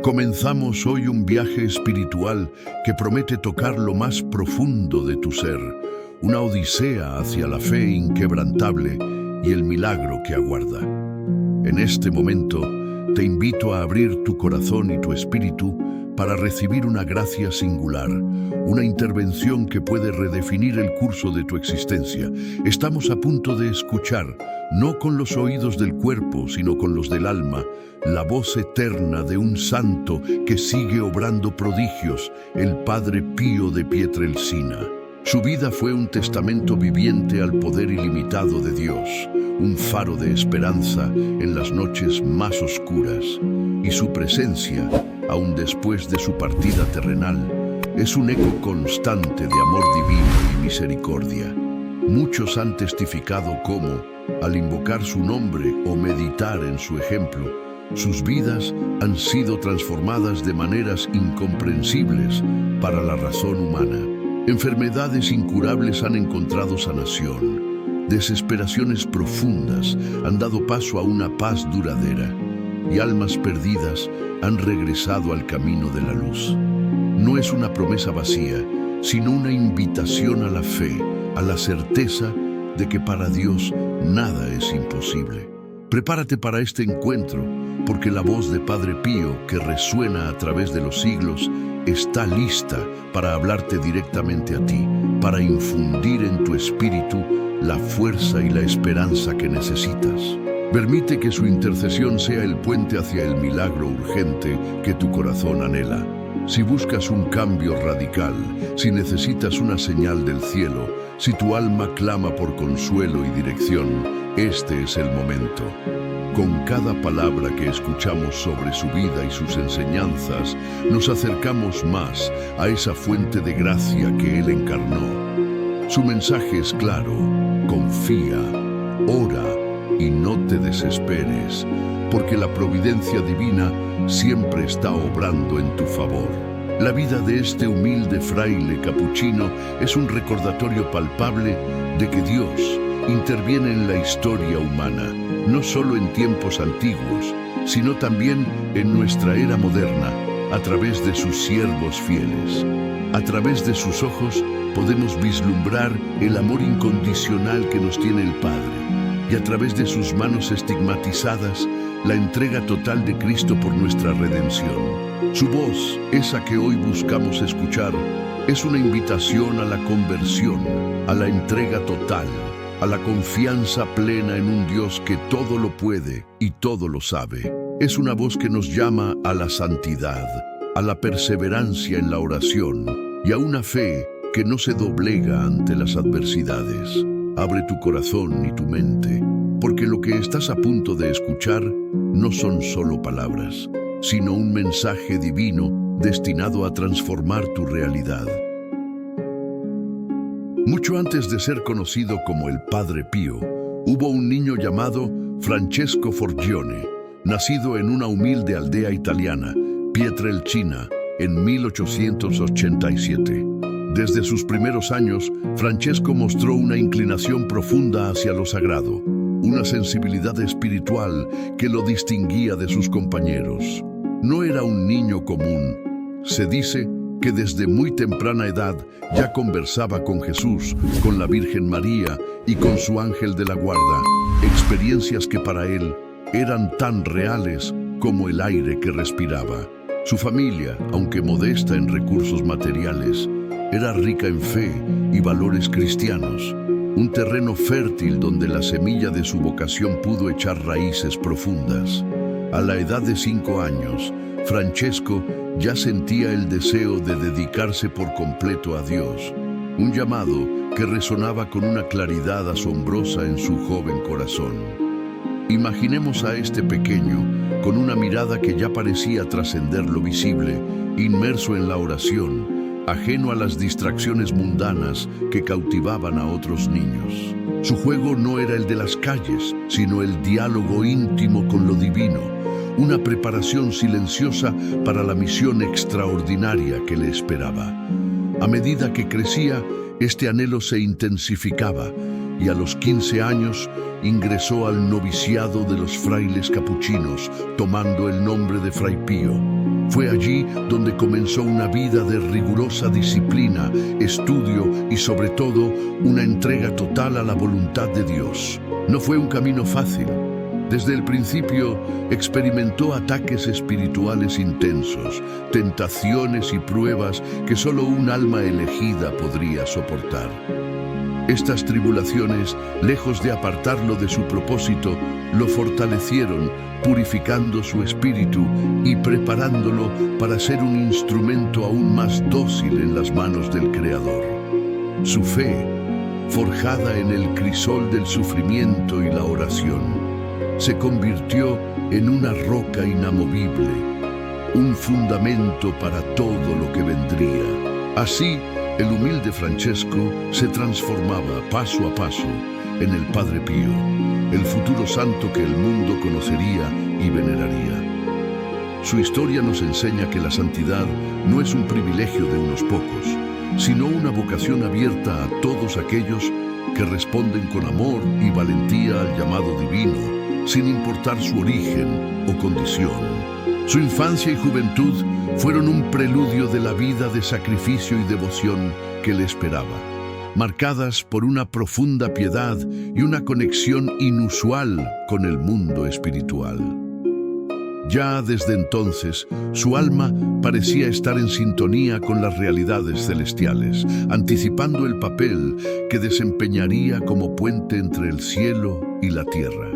Comenzamos hoy un viaje espiritual que promete tocar lo más profundo de tu ser, una odisea hacia la fe inquebrantable y el milagro que aguarda. En este momento, te invito a abrir tu corazón y tu espíritu para recibir una gracia singular, una intervención que puede redefinir el curso de tu existencia. Estamos a punto de escuchar, no con los oídos del cuerpo, sino con los del alma, la voz eterna de un santo que sigue obrando prodigios, el Padre Pío de Pietrelcina. Su vida fue un testamento viviente al poder ilimitado de Dios, un faro de esperanza en las noches más oscuras, y su presencia, aún después de su partida terrenal, es un eco constante de amor divino y misericordia. Muchos han testificado cómo, al invocar su nombre o meditar en su ejemplo, sus vidas han sido transformadas de maneras incomprensibles para la razón humana. Enfermedades incurables han encontrado sanación, desesperaciones profundas han dado paso a una paz duradera, y almas perdidas han regresado al camino de la luz. No es una promesa vacía, sino una invitación a la fe, a la certeza de que para Dios nada es imposible. Prepárate para este encuentro, porque la voz de Padre Pío, que resuena a través de los siglos, está lista para hablarte directamente a ti, para infundir en tu espíritu la fuerza y la esperanza que necesitas. Permite que su intercesión sea el puente hacia el milagro urgente que tu corazón anhela. Si buscas un cambio radical, si necesitas una señal del cielo, si tu alma clama por consuelo y dirección, este es el momento. Con cada palabra que escuchamos sobre su vida y sus enseñanzas, nos acercamos más a esa fuente de gracia que Él encarnó. Su mensaje es claro: confía, ora y no te desesperes, porque la providencia divina siempre está obrando en tu favor. La vida de este humilde fraile capuchino es un recordatorio palpable de que Dios interviene en la historia humana, no solo en tiempos antiguos, sino también en nuestra era moderna, a través de sus siervos fieles. A través de sus ojos podemos vislumbrar el amor incondicional que nos tiene el Padre, y a través de sus manos estigmatizadas, la entrega total de Cristo por nuestra redención. Su voz, esa que hoy buscamos escuchar, es una invitación a la conversión, a la entrega total, a la confianza plena en un Dios que todo lo puede y todo lo sabe. Es una voz que nos llama a la santidad, a la perseverancia en la oración y a una fe que no se doblega ante las adversidades. Abre tu corazón y tu mente, porque lo que estás a punto de escuchar no son solo palabras, sino un mensaje divino destinado a transformar tu realidad. Mucho antes de ser conocido como el Padre Pío, hubo un niño llamado Francesco Forgione, nacido en una humilde aldea italiana, Pietrelcina, en 1887. Desde sus primeros años, Francesco mostró una inclinación profunda hacia lo sagrado, una sensibilidad espiritual que lo distinguía de sus compañeros. No era un niño común. Se dice que desde muy temprana edad ya conversaba con Jesús, con la Virgen María y con su ángel de la guarda, experiencias que para él eran tan reales como el aire que respiraba. Su familia, aunque modesta en recursos materiales, era rica en fe y valores cristianos, un terreno fértil donde la semilla de su vocación pudo echar raíces profundas. A la edad de 5 años, Francesco ya sentía el deseo de dedicarse por completo a Dios, un llamado que resonaba con una claridad asombrosa en su joven corazón. Imaginemos a este pequeño con una mirada que ya parecía trascender lo visible, inmerso en la oración, ajeno a las distracciones mundanas que cautivaban a otros niños. Su juego no era el de las calles, sino el diálogo íntimo con lo divino, una preparación silenciosa para la misión extraordinaria que le esperaba. A medida que crecía, este anhelo se intensificaba y a los 15 años ingresó al noviciado de los frailes capuchinos, tomando el nombre de Fray Pío. Fue allí donde comenzó una vida de rigurosa disciplina, estudio y sobre todo una entrega total a la voluntad de Dios. No fue un camino fácil. Desde el principio experimentó ataques espirituales intensos, tentaciones y pruebas que solo un alma elegida podría soportar. Estas tribulaciones, lejos de apartarlo de su propósito, lo fortalecieron, purificando su espíritu y preparándolo para ser un instrumento aún más dócil en las manos del Creador. Su fe, forjada en el crisol del sufrimiento y la oración, se convirtió en una roca inamovible, un fundamento para todo lo que vendría. Así, el humilde Francesco se transformaba paso a paso en el Padre Pío, el futuro santo que el mundo conocería y veneraría. Su historia nos enseña que la santidad no es un privilegio de unos pocos, sino una vocación abierta a todos aquellos que responden con amor y valentía al llamado divino, sin importar su origen o condición. Su infancia y juventud fueron un preludio de la vida de sacrificio y devoción que le esperaba, marcadas por una profunda piedad y una conexión inusual con el mundo espiritual. Ya desde entonces, su alma parecía estar en sintonía con las realidades celestiales, anticipando el papel que desempeñaría como puente entre el cielo y la tierra.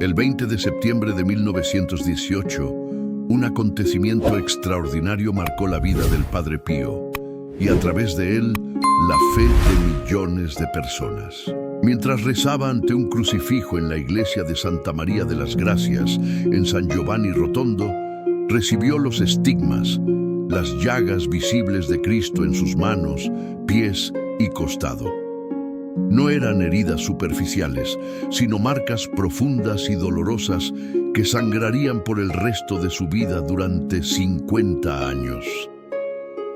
El 20 de septiembre de 1918, un acontecimiento extraordinario marcó la vida del Padre Pío y a través de él, la fe de millones de personas. Mientras rezaba ante un crucifijo en la iglesia de Santa María de las Gracias, en San Giovanni Rotondo, recibió los estigmas, las llagas visibles de Cristo en sus manos, pies y costado. No eran heridas superficiales, sino marcas profundas y dolorosas que sangrarían por el resto de su vida durante 50 años.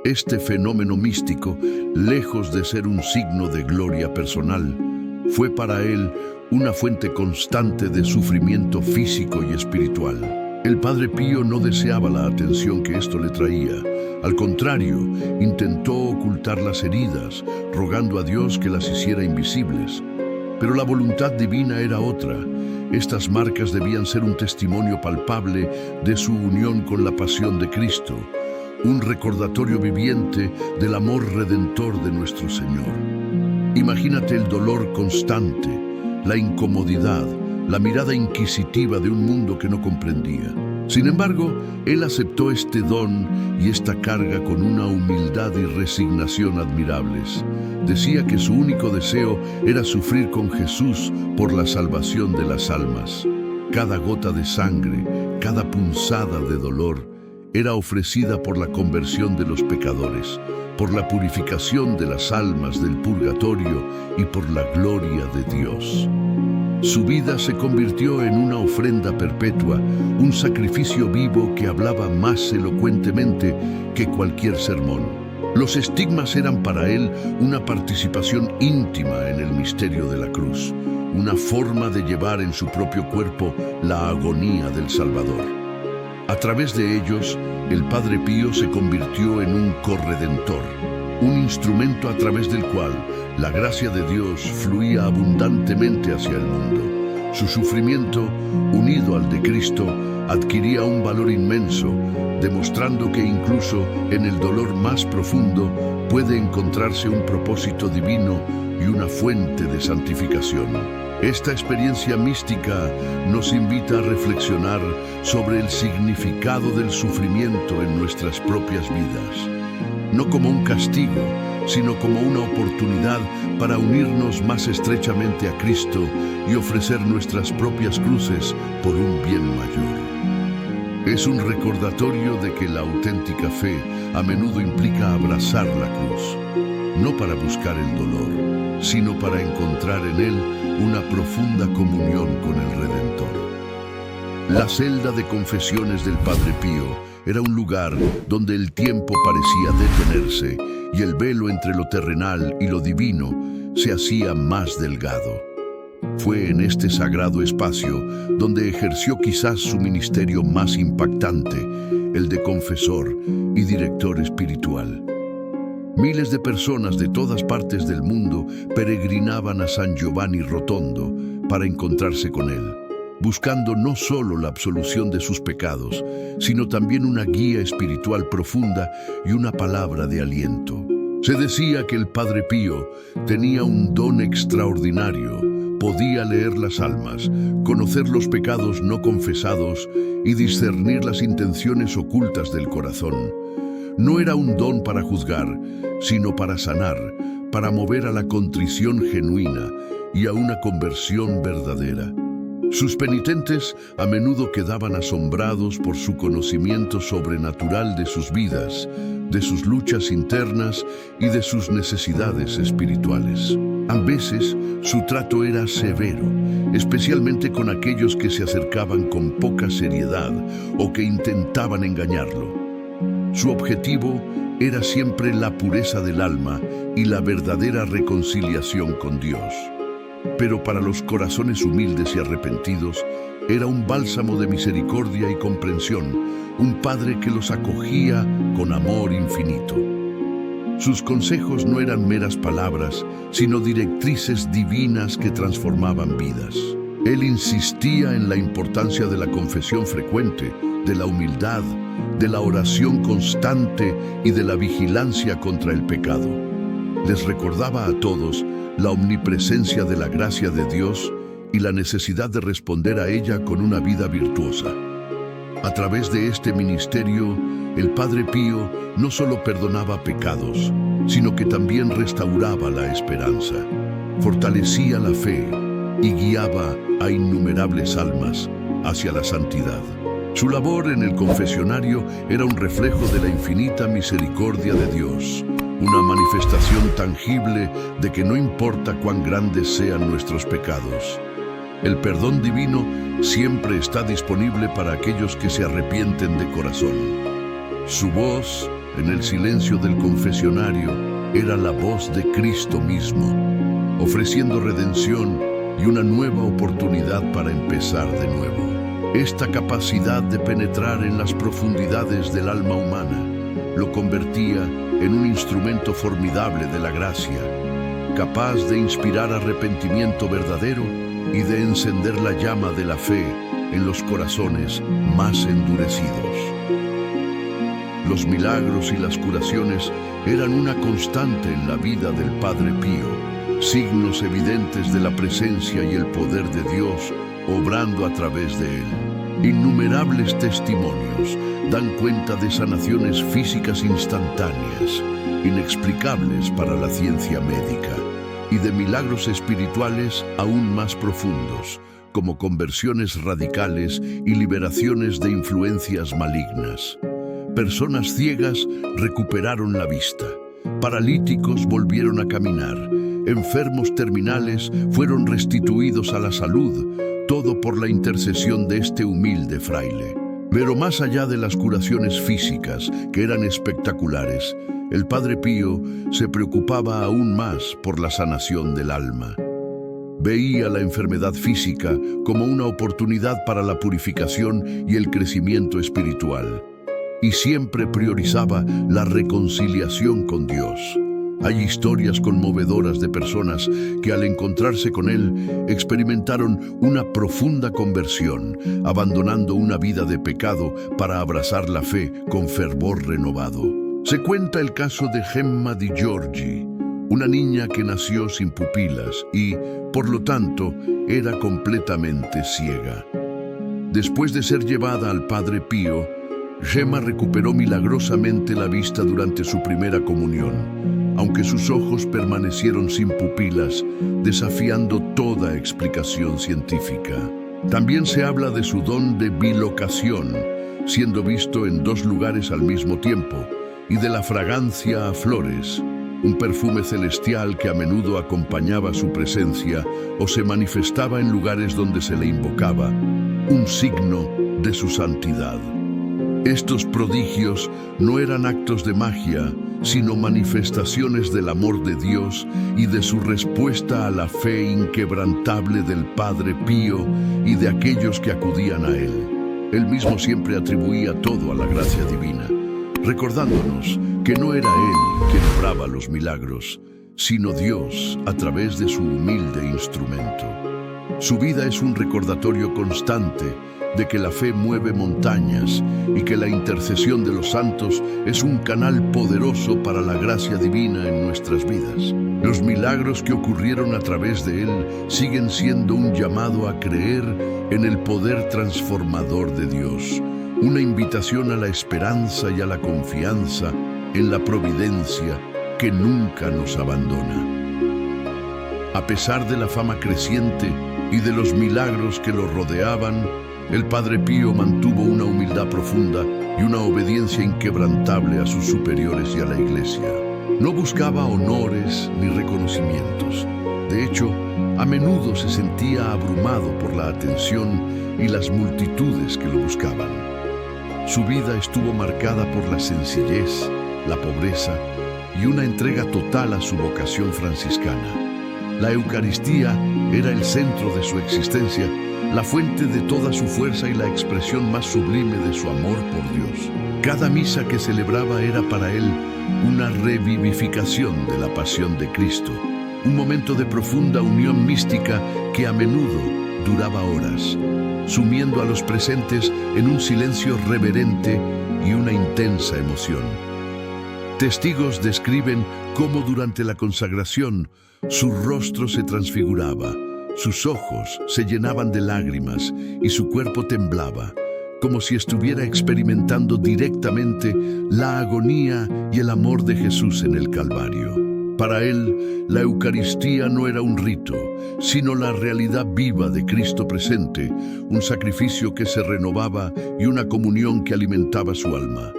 Este fenómeno místico, lejos de ser un signo de gloria personal, fue para él una fuente constante de sufrimiento físico y espiritual. El Padre Pío no deseaba la atención que esto le traía. Al contrario, intentó ocultar las heridas, rogando a Dios que las hiciera invisibles. Pero la voluntad divina era otra. Estas marcas debían ser un testimonio palpable de su unión con la pasión de Cristo, un recordatorio viviente del amor redentor de nuestro Señor. Imagínate el dolor constante, la incomodidad, la mirada inquisitiva de un mundo que no comprendía. Sin embargo, él aceptó este don y esta carga con una humildad y resignación admirables. Decía que su único deseo era sufrir con Jesús por la salvación de las almas. Cada gota de sangre, cada punzada de dolor, era ofrecida por la conversión de los pecadores, por la purificación de las almas del purgatorio y por la gloria de Dios. Su vida se convirtió en una ofrenda perpetua, un sacrificio vivo que hablaba más elocuentemente que cualquier sermón. Los estigmas eran para él una participación íntima en el misterio de la cruz, una forma de llevar en su propio cuerpo la agonía del Salvador. A través de ellos, el Padre Pío se convirtió en un corredentor, un instrumento a través del cual la gracia de Dios fluía abundantemente hacia el mundo. Su sufrimiento, unido al de Cristo, adquiría un valor inmenso, demostrando que incluso en el dolor más profundo puede encontrarse un propósito divino y una fuente de santificación. Esta experiencia mística nos invita a reflexionar sobre el significado del sufrimiento en nuestras propias vidas. No como un castigo, sino como una oportunidad para unirnos más estrechamente a Cristo y ofrecer nuestras propias cruces por un bien mayor. Es un recordatorio de que la auténtica fe a menudo implica abrazar la cruz, no para buscar el dolor, sino para encontrar en él una profunda comunión con el Redentor. La celda de confesiones del Padre Pío era un lugar donde el tiempo parecía detenerse y el velo entre lo terrenal y lo divino se hacía más delgado. Fue en este sagrado espacio donde ejerció quizás su ministerio más impactante, el de confesor y director espiritual. Miles de personas de todas partes del mundo peregrinaban a San Giovanni Rotondo para encontrarse con él, buscando no solo la absolución de sus pecados, sino también una guía espiritual profunda y una palabra de aliento. Se decía que el Padre Pío tenía un don extraordinario. Podía leer las almas, conocer los pecados no confesados y discernir las intenciones ocultas del corazón. No era un don para juzgar, sino para sanar, para mover a la contrición genuina y a una conversión verdadera. Sus penitentes a menudo quedaban asombrados por su conocimiento sobrenatural de sus vidas, de sus luchas internas y de sus necesidades espirituales. A veces, su trato era severo, especialmente con aquellos que se acercaban con poca seriedad o que intentaban engañarlo. Su objetivo era siempre la pureza del alma y la verdadera reconciliación con Dios. Pero para los corazones humildes y arrepentidos, era un bálsamo de misericordia y comprensión, un Padre que los acogía con amor infinito. Sus consejos no eran meras palabras, sino directrices divinas que transformaban vidas. Él insistía en la importancia de la confesión frecuente, de la humildad, de la oración constante y de la vigilancia contra el pecado. Les recordaba a todos la omnipresencia de la gracia de Dios y la necesidad de responder a ella con una vida virtuosa. A través de este ministerio, el Padre Pío no solo perdonaba pecados, sino que también restauraba la esperanza, fortalecía la fe y guiaba a innumerables almas hacia la santidad. Su labor en el confesionario era un reflejo de la infinita misericordia de Dios, una manifestación tangible de que no importa cuán grandes sean nuestros pecados, el perdón divino siempre está disponible para aquellos que se arrepienten de corazón. Su voz, en el silencio del confesionario, era la voz de Cristo mismo, ofreciendo redención y una nueva oportunidad para empezar de nuevo. Esta capacidad de penetrar en las profundidades del alma humana lo convertía en un instrumento formidable de la gracia, capaz de inspirar arrepentimiento verdadero y de encender la llama de la fe en los corazones más endurecidos. Los milagros y las curaciones eran una constante en la vida del Padre Pío, signos evidentes de la presencia y el poder de Dios obrando a través de él. Innumerables testimonios dan cuenta de sanaciones físicas instantáneas, inexplicables para la ciencia médica, y de milagros espirituales aún más profundos, como conversiones radicales y liberaciones de influencias malignas. Personas ciegas recuperaron la vista, paralíticos volvieron a caminar, enfermos terminales fueron restituidos a la salud, todo por la intercesión de este humilde fraile. Pero más allá de las curaciones físicas, que eran espectaculares, el Padre Pío se preocupaba aún más por la sanación del alma. Veía la enfermedad física como una oportunidad para la purificación y el crecimiento espiritual, y siempre priorizaba la reconciliación con Dios. Hay historias conmovedoras de personas que al encontrarse con él experimentaron una profunda conversión, abandonando una vida de pecado para abrazar la fe con fervor renovado. Se cuenta el caso de Gemma Di Giorgi, una niña que nació sin pupilas y, por lo tanto, era completamente ciega. Después de ser llevada al Padre Pío, Gemma recuperó milagrosamente la vista durante su primera comunión, aunque sus ojos permanecieron sin pupilas, desafiando toda explicación científica. También se habla de su don de bilocación, siendo visto en dos lugares al mismo tiempo, y de la fragancia a flores, un perfume celestial que a menudo acompañaba su presencia o se manifestaba en lugares donde se le invocaba, un signo de su santidad. Estos prodigios no eran actos de magia, sino manifestaciones del amor de Dios y de su respuesta a la fe inquebrantable del Padre Pío y de aquellos que acudían a él. Él mismo siempre atribuía todo a la gracia divina, recordándonos que no era él quien obraba los milagros, sino Dios a través de su humilde instrumento. Su vida es un recordatorio constante de que la fe mueve montañas y que la intercesión de los santos es un canal poderoso para la gracia divina en nuestras vidas. Los milagros que ocurrieron a través de él siguen siendo un llamado a creer en el poder transformador de Dios, una invitación a la esperanza y a la confianza en la providencia que nunca nos abandona. A pesar de la fama creciente y de los milagros que lo rodeaban, el Padre Pío mantuvo una humildad profunda y una obediencia inquebrantable a sus superiores y a la Iglesia. No buscaba honores ni reconocimientos. De hecho, a menudo se sentía abrumado por la atención y las multitudes que lo buscaban. Su vida estuvo marcada por la sencillez, la pobreza y una entrega total a su vocación franciscana. La Eucaristía era el centro de su existencia, la fuente de toda su fuerza y la expresión más sublime de su amor por Dios. Cada misa que celebraba era para él una revivificación de la pasión de Cristo, un momento de profunda unión mística que a menudo duraba horas, sumiendo a los presentes en un silencio reverente y una intensa emoción. Testigos describen cómo durante la consagración su rostro se transfiguraba, sus ojos se llenaban de lágrimas y su cuerpo temblaba, como si estuviera experimentando directamente la agonía y el amor de Jesús en el Calvario. Para él, la Eucaristía no era un rito, sino la realidad viva de Cristo presente, un sacrificio que se renovaba y una comunión que alimentaba su alma.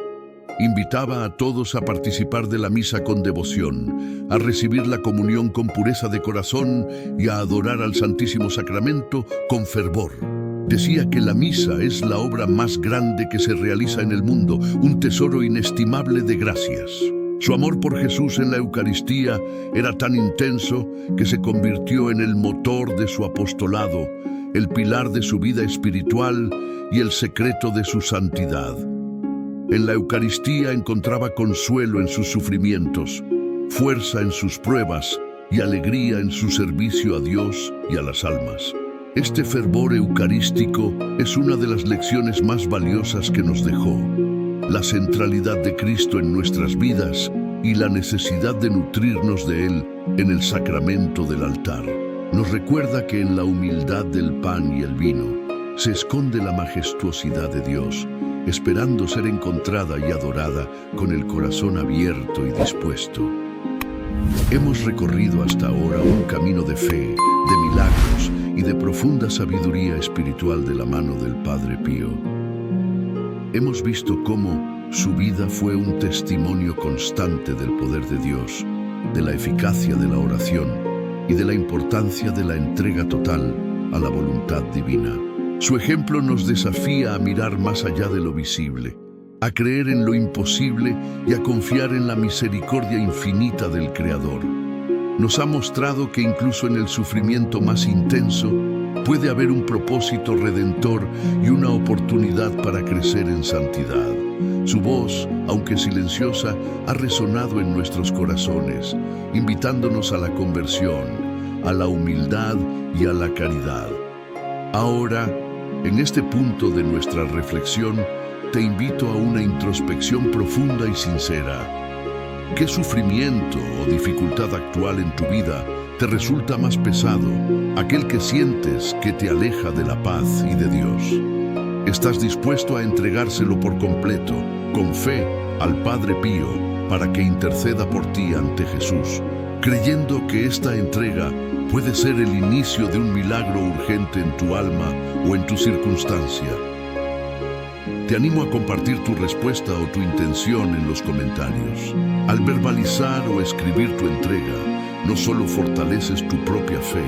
Invitaba a todos a participar de la misa con devoción, a recibir la comunión con pureza de corazón y a adorar al Santísimo Sacramento con fervor. Decía que la misa es la obra más grande que se realiza en el mundo, un tesoro inestimable de gracias. Su amor por Jesús en la Eucaristía era tan intenso que se convirtió en el motor de su apostolado, el pilar de su vida espiritual y el secreto de su santidad. En la Eucaristía encontraba consuelo en sus sufrimientos, fuerza en sus pruebas y alegría en su servicio a Dios y a las almas. Este fervor eucarístico es una de las lecciones más valiosas que nos dejó. La centralidad de Cristo en nuestras vidas y la necesidad de nutrirnos de Él en el sacramento del altar. Nos recuerda que en la humildad del pan y el vino se esconde la majestuosidad de Dios, esperando ser encontrada y adorada con el corazón abierto y dispuesto. Hemos recorrido hasta ahora un camino de fe, de milagros y de profunda sabiduría espiritual de la mano del Padre Pío. Hemos visto cómo su vida fue un testimonio constante del poder de Dios, de la eficacia de la oración y de la importancia de la entrega total a la voluntad divina. Su ejemplo nos desafía a mirar más allá de lo visible, a creer en lo imposible y a confiar en la misericordia infinita del Creador. Nos ha mostrado que incluso en el sufrimiento más intenso puede haber un propósito redentor y una oportunidad para crecer en santidad. Su voz, aunque silenciosa, ha resonado en nuestros corazones, invitándonos a la conversión, a la humildad y a la caridad. Ahora, en este punto de nuestra reflexión, te invito a una introspección profunda y sincera. ¿Qué sufrimiento o dificultad actual en tu vida te resulta más pesado, aquel que sientes que te aleja de la paz y de Dios? ¿Estás dispuesto a entregárselo por completo, con fe, al Padre Pío, para que interceda por ti ante Jesús, creyendo que esta entrega puede ser el inicio de un milagro urgente en tu alma o en tu circunstancia? Te animo a compartir tu respuesta o tu intención en los comentarios. Al verbalizar o escribir tu entrega, no solo fortaleces tu propia fe,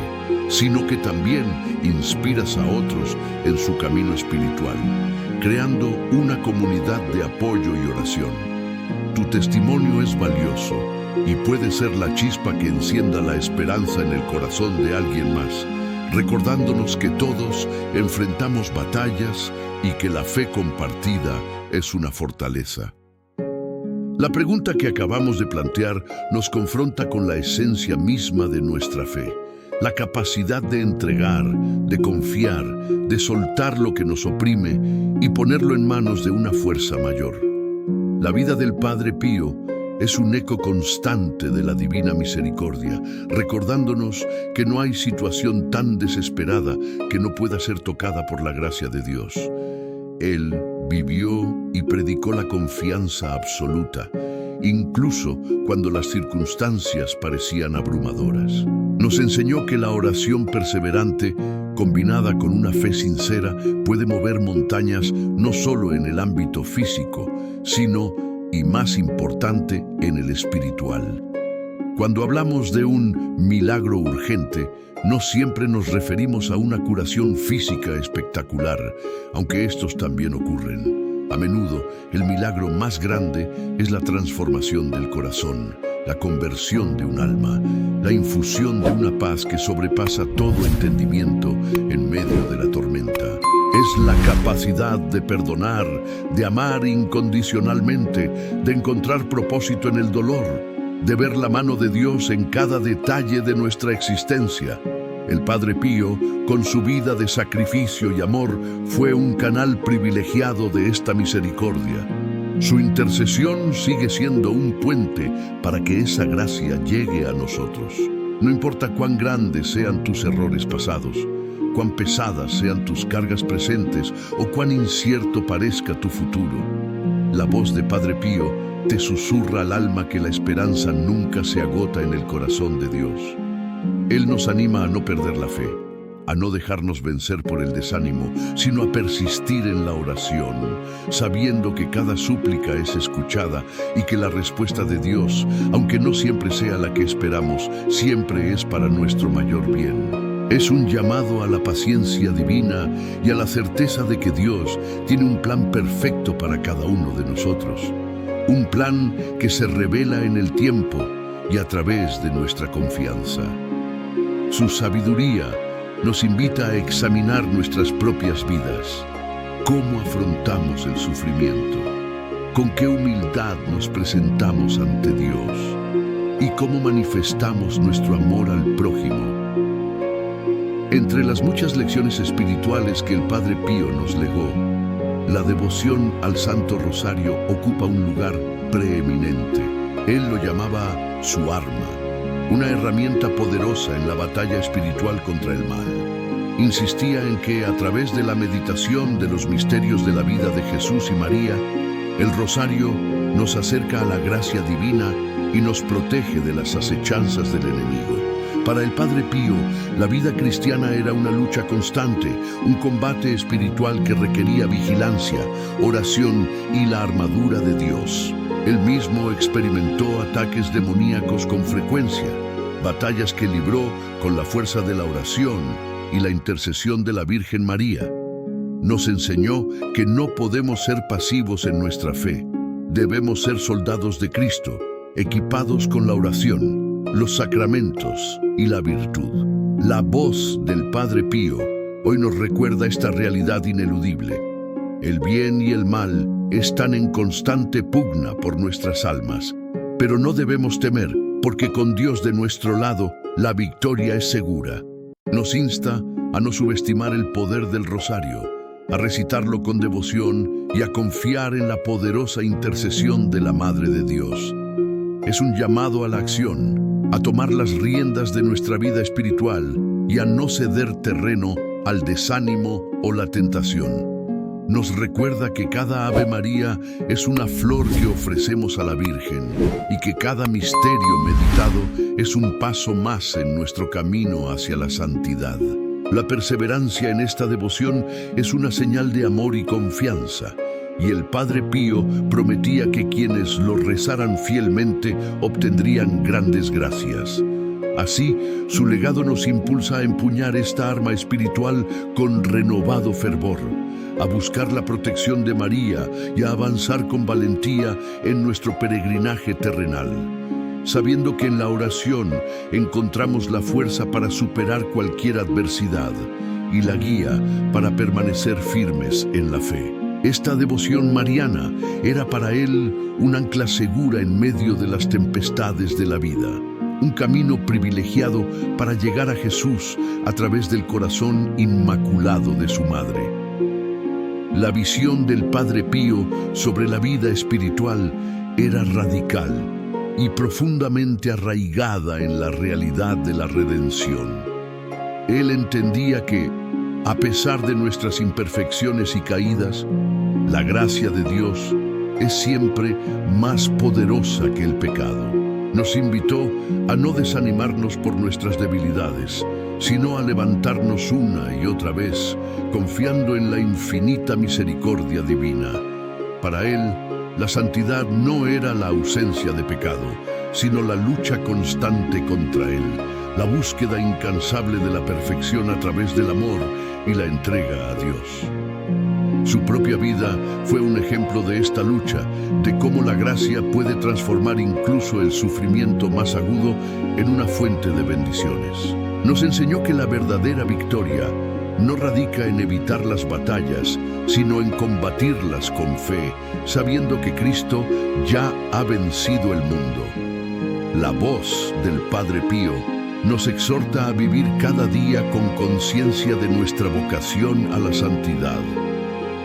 sino que también inspiras a otros en su camino espiritual. creando una comunidad de apoyo y oración. Tu testimonio es valioso y puede ser la chispa que encienda la esperanza en el corazón de alguien más, recordándonos que todos enfrentamos batallas y que la fe compartida es una fortaleza. La pregunta que acabamos de plantear nos confronta con la esencia misma de nuestra fe, la capacidad de entregar, de confiar, de soltar lo que nos oprime y ponerlo en manos de una fuerza mayor. La vida del Padre Pío es un eco constante de la divina misericordia, recordándonos que no hay situación tan desesperada que no pueda ser tocada por la gracia de Dios. Él vivió y predicó la confianza absoluta, incluso cuando las circunstancias parecían abrumadoras. Nos enseñó que la oración perseverante, combinada con una fe sincera, puede mover montañas no solo en el ámbito físico, sino, y más importante, en el espiritual. Cuando hablamos de un milagro urgente, no siempre nos referimos a una curación física espectacular, aunque estos también ocurren. A menudo, el milagro más grande es la transformación del corazón, la conversión de un alma, la infusión de una paz que sobrepasa todo entendimiento en medio de la tormenta. Es la capacidad de perdonar, de amar incondicionalmente, de encontrar propósito en el dolor, de ver la mano de Dios en cada detalle de nuestra existencia. El Padre Pío, con su vida de sacrificio y amor, fue un canal privilegiado de esta misericordia. Su intercesión sigue siendo un puente para que esa gracia llegue a nosotros. No importa cuán grandes sean tus errores pasados, cuán pesadas sean tus cargas presentes o cuán incierto parezca tu futuro, la voz de Padre Pío te susurra al alma que la esperanza nunca se agota en el corazón de Dios. Él nos anima a no perder la fe, a no dejarnos vencer por el desánimo, sino a persistir en la oración, sabiendo que cada súplica es escuchada y que la respuesta de Dios, aunque no siempre sea la que esperamos, siempre es para nuestro mayor bien. Es un llamado a la paciencia divina y a la certeza de que Dios tiene un plan perfecto para cada uno de nosotros. Un plan que se revela en el tiempo y a través de nuestra confianza. Su sabiduría nos invita a examinar nuestras propias vidas. ¿Cómo afrontamos el sufrimiento? ¿Con qué humildad nos presentamos ante Dios? ¿Y cómo manifestamos nuestro amor al prójimo? Entre las muchas lecciones espirituales que el Padre Pío nos legó, la devoción al Santo Rosario ocupa un lugar preeminente. Él lo llamaba su arma, una herramienta poderosa en la batalla espiritual contra el mal. Insistía en que a través de la meditación de los misterios de la vida de Jesús y María, el rosario nos acerca a la gracia divina y nos protege de las acechanzas del enemigo. Para el Padre Pío, la vida cristiana era una lucha constante, un combate espiritual que requería vigilancia, oración y la armadura de Dios. Él mismo experimentó ataques demoníacos con frecuencia, batallas que libró con la fuerza de la oración y la intercesión de la Virgen María. Nos enseñó que no podemos ser pasivos en nuestra fe. Debemos ser soldados de Cristo, equipados con la oración, los sacramentos y la virtud. La voz del Padre Pío hoy nos recuerda esta realidad ineludible. El bien y el mal están en constante pugna por nuestras almas, pero no debemos temer, porque con Dios de nuestro lado, la victoria es segura. Nos insta a no subestimar el poder del rosario, a recitarlo con devoción y a confiar en la poderosa intercesión de la Madre de Dios. Es un llamado a la acción, a tomar las riendas de nuestra vida espiritual y a no ceder terreno al desánimo o la tentación. Nos recuerda que cada Ave María es una flor que ofrecemos a la Virgen y que cada misterio meditado es un paso más en nuestro camino hacia la santidad. La perseverancia en esta devoción es una señal de amor y confianza, y el Padre Pío prometía que quienes lo rezaran fielmente obtendrían grandes gracias. Así, su legado nos impulsa a empuñar esta arma espiritual con renovado fervor, a buscar la protección de María y a avanzar con valentía en nuestro peregrinaje terrenal, sabiendo que en la oración encontramos la fuerza para superar cualquier adversidad y la guía para permanecer firmes en la fe. Esta devoción mariana era para él un ancla segura en medio de las tempestades de la vida, un camino privilegiado para llegar a Jesús a través del corazón inmaculado de su madre. La visión del Padre Pío sobre la vida espiritual era radical y profundamente arraigada en la realidad de la redención. Él entendía que, a pesar de nuestras imperfecciones y caídas, la gracia de Dios es siempre más poderosa que el pecado. Nos invitó a no desanimarnos por nuestras debilidades, sino a levantarnos una y otra vez, confiando en la infinita misericordia divina. Para él, la santidad no era la ausencia de pecado, sino la lucha constante contra él, la búsqueda incansable de la perfección a través del amor y la entrega a Dios. Su propia vida fue un ejemplo de esta lucha, de cómo la gracia puede transformar incluso el sufrimiento más agudo en una fuente de bendiciones. Nos enseñó que la verdadera victoria no radica en evitar las batallas, sino en combatirlas con fe, sabiendo que Cristo ya ha vencido el mundo. La voz del Padre Pío nos exhorta a vivir cada día con conciencia de nuestra vocación a la santidad,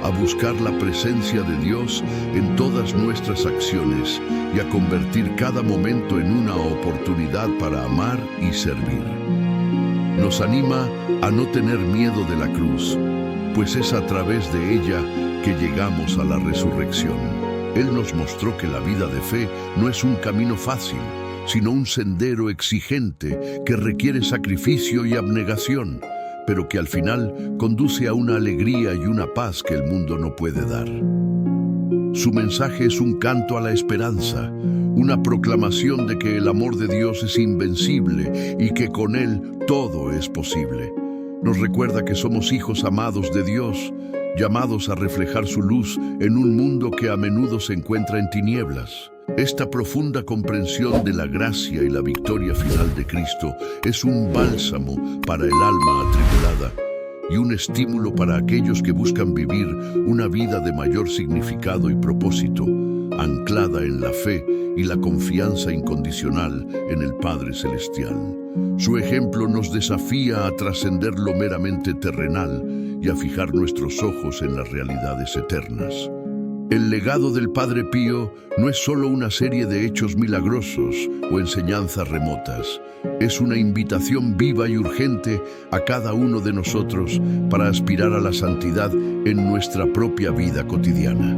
a buscar la presencia de Dios en todas nuestras acciones y a convertir cada momento en una oportunidad para amar y servir. Nos anima a no tener miedo de la cruz, pues es a través de ella que llegamos a la resurrección. Él nos mostró que la vida de fe no es un camino fácil, sino un sendero exigente que requiere sacrificio y abnegación, pero que al final conduce a una alegría y una paz que el mundo no puede dar. Su mensaje es un canto a la esperanza, una proclamación de que el amor de Dios es invencible y que con Él todo es posible. Nos recuerda que somos hijos amados de Dios, llamados a reflejar su luz en un mundo que a menudo se encuentra en tinieblas. Esta profunda comprensión de la gracia y la victoria final de Cristo es un bálsamo para el alma atribulada y un estímulo para aquellos que buscan vivir una vida de mayor significado y propósito, anclada en la fe y la confianza incondicional en el Padre Celestial. Su ejemplo nos desafía a trascender lo meramente terrenal y a fijar nuestros ojos en las realidades eternas. El legado del Padre Pío no es solo una serie de hechos milagrosos o enseñanzas remotas. Es una invitación viva y urgente a cada uno de nosotros para aspirar a la santidad en nuestra propia vida cotidiana.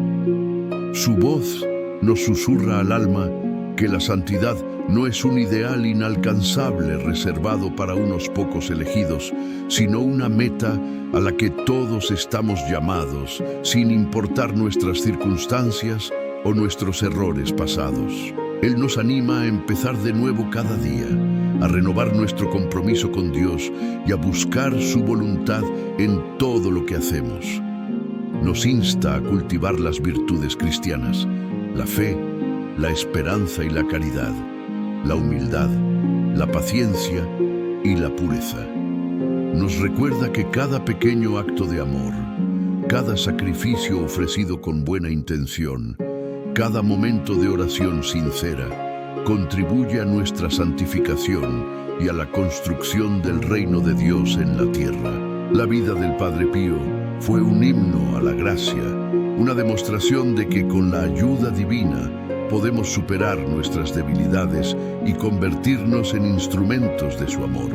Su voz nos susurra al alma que la santidad no es un ideal inalcanzable reservado para unos pocos elegidos, sino una meta a la que todos estamos llamados, sin importar nuestras circunstancias o nuestros errores pasados. Él nos anima a empezar de nuevo cada día, a renovar nuestro compromiso con Dios y a buscar su voluntad en todo lo que hacemos. Nos insta a cultivar las virtudes cristianas, la fe, la esperanza y la caridad, la humildad, la paciencia y la pureza. Nos recuerda que cada pequeño acto de amor, cada sacrificio ofrecido con buena intención, cada momento de oración sincera, contribuye a nuestra santificación y a la construcción del reino de Dios en la tierra. La vida del Padre Pío fue un himno a la gracia, una demostración de que con la ayuda divina podemos superar nuestras debilidades y convertirnos en instrumentos de su amor.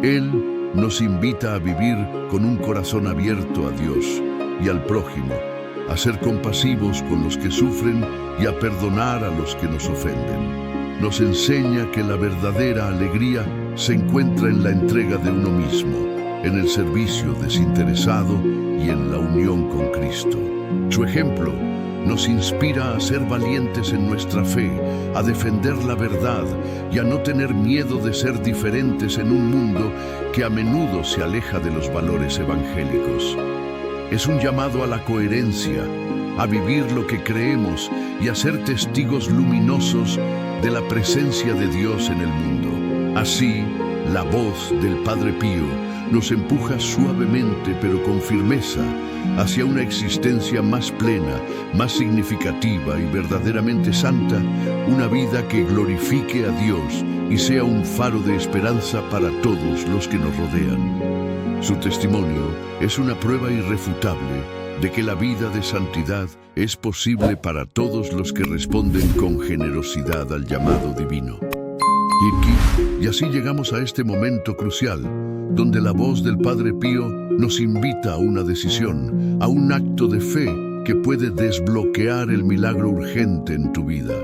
Él nos invita a vivir con un corazón abierto a Dios y al prójimo, a ser compasivos con los que sufren y a perdonar a los que nos ofenden. Nos enseña que la verdadera alegría se encuentra en la entrega de uno mismo, en el servicio desinteresado y en la unión con Cristo. Su ejemplo nos inspira a ser valientes en nuestra fe, a defender la verdad y a no tener miedo de ser diferentes en un mundo que a menudo se aleja de los valores evangélicos. Es un llamado a la coherencia, a vivir lo que creemos y a ser testigos luminosos de la presencia de Dios en el mundo. Así, la voz del Padre Pío nos empuja suavemente pero con firmeza hacia una existencia más plena, más significativa y verdaderamente santa, una vida que glorifique a Dios y sea un faro de esperanza para todos los que nos rodean. Su testimonio es una prueba irrefutable de que la vida de santidad es posible para todos los que responden con generosidad al llamado divino. Y así llegamos a este momento crucial, donde la voz del Padre Pío nos invita a una decisión, a un acto de fe que puede desbloquear el milagro urgente en tu vida.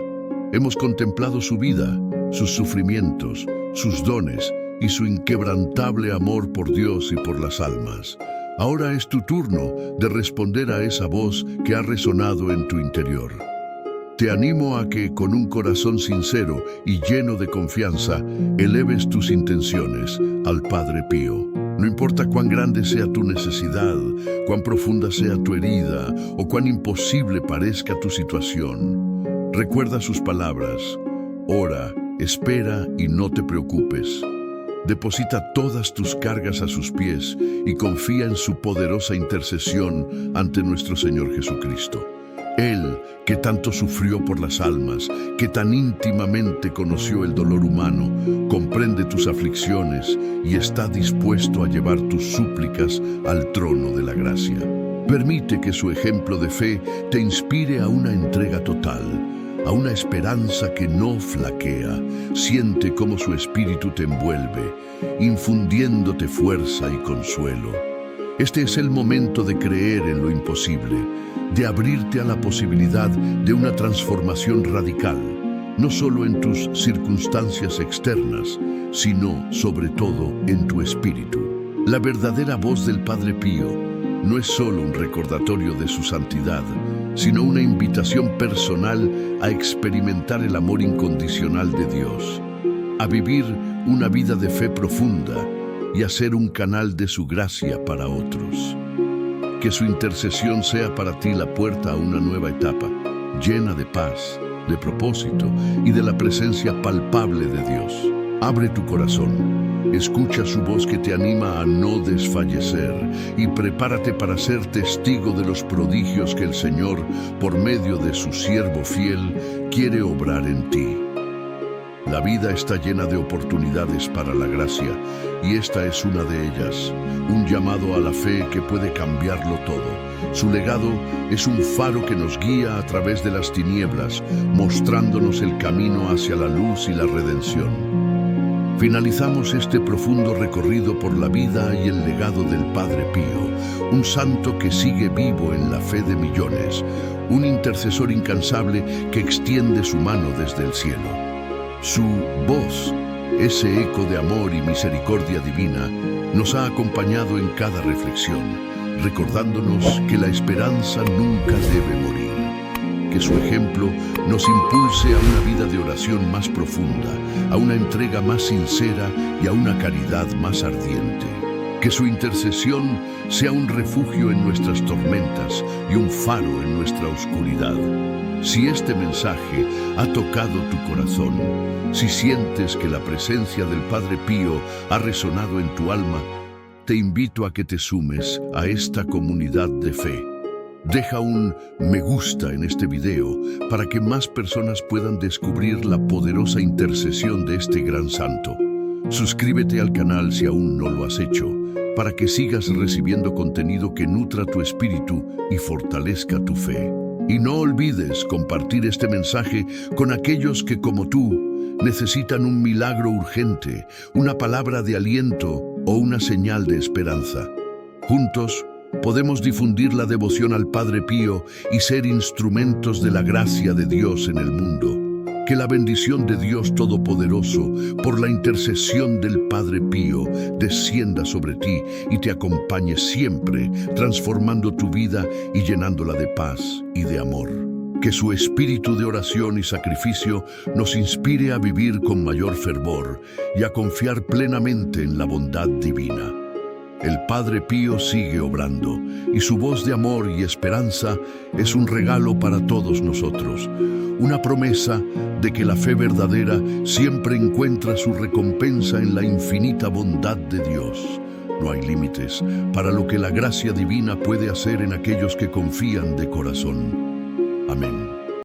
Hemos contemplado su vida, sus sufrimientos, sus dones y su inquebrantable amor por Dios y por las almas. Ahora es tu turno de responder a esa voz que ha resonado en tu interior. Te animo a que, con un corazón sincero y lleno de confianza, eleves tus intenciones al Padre Pío. No importa cuán grande sea tu necesidad, cuán profunda sea tu herida o cuán imposible parezca tu situación. Recuerda sus palabras: ora, espera y no te preocupes. Deposita todas tus cargas a sus pies y confía en su poderosa intercesión ante nuestro Señor Jesucristo. Él, que tanto sufrió por las almas, que tan íntimamente conoció el dolor humano, comprende tus aflicciones y está dispuesto a llevar tus súplicas al trono de la gracia. Permite que su ejemplo de fe te inspire a una entrega total, a una esperanza que no flaquea. Siente cómo su espíritu te envuelve, infundiéndote fuerza y consuelo. Este es el momento de creer en lo imposible, de abrirte a la posibilidad de una transformación radical, no solo en tus circunstancias externas, sino, sobre todo, en tu espíritu. La verdadera voz del Padre Pío no es solo un recordatorio de su santidad, sino una invitación personal a experimentar el amor incondicional de Dios, a vivir una vida de fe profunda y a ser un canal de su gracia para otros. Que su intercesión sea para ti la puerta a una nueva etapa, llena de paz, de propósito y de la presencia palpable de Dios. Abre tu corazón, escucha su voz que te anima a no desfallecer y prepárate para ser testigo de los prodigios que el Señor, por medio de su siervo fiel, quiere obrar en ti. La vida está llena de oportunidades para la gracia, y esta es una de ellas, un llamado a la fe que puede cambiarlo todo. Su legado es un faro que nos guía a través de las tinieblas, mostrándonos el camino hacia la luz y la redención. Finalizamos este profundo recorrido por la vida y el legado del Padre Pío, un santo que sigue vivo en la fe de millones, un intercesor incansable que extiende su mano desde el cielo. Su voz, ese eco de amor y misericordia divina, nos ha acompañado en cada reflexión, recordándonos que la esperanza nunca debe morir. Que su ejemplo nos impulse a una vida de oración más profunda, a una entrega más sincera y a una caridad más ardiente. Que su intercesión sea un refugio en nuestras tormentas y un faro en nuestra oscuridad. Si este mensaje ha tocado tu corazón, si sientes que la presencia del Padre Pío ha resonado en tu alma, te invito a que te sumes a esta comunidad de fe. Deja un me gusta en este video para que más personas puedan descubrir la poderosa intercesión de este gran santo. Suscríbete al canal si aún no lo has hecho, para que sigas recibiendo contenido que nutra tu espíritu y fortalezca tu fe. Y no olvides compartir este mensaje con aquellos que, como tú, necesitan un milagro urgente, una palabra de aliento o una señal de esperanza. Juntos, podemos difundir la devoción al Padre Pío y ser instrumentos de la gracia de Dios en el mundo. Que la bendición de Dios Todopoderoso, por la intercesión del Padre Pío, descienda sobre ti y te acompañe siempre, transformando tu vida y llenándola de paz y de amor. Que su espíritu de oración y sacrificio nos inspire a vivir con mayor fervor y a confiar plenamente en la bondad divina. El Padre Pío sigue obrando, y su voz de amor y esperanza es un regalo para todos nosotros, una promesa de que la fe verdadera siempre encuentra su recompensa en la infinita bondad de Dios. No hay límites para lo que la gracia divina puede hacer en aquellos que confían de corazón. Amén.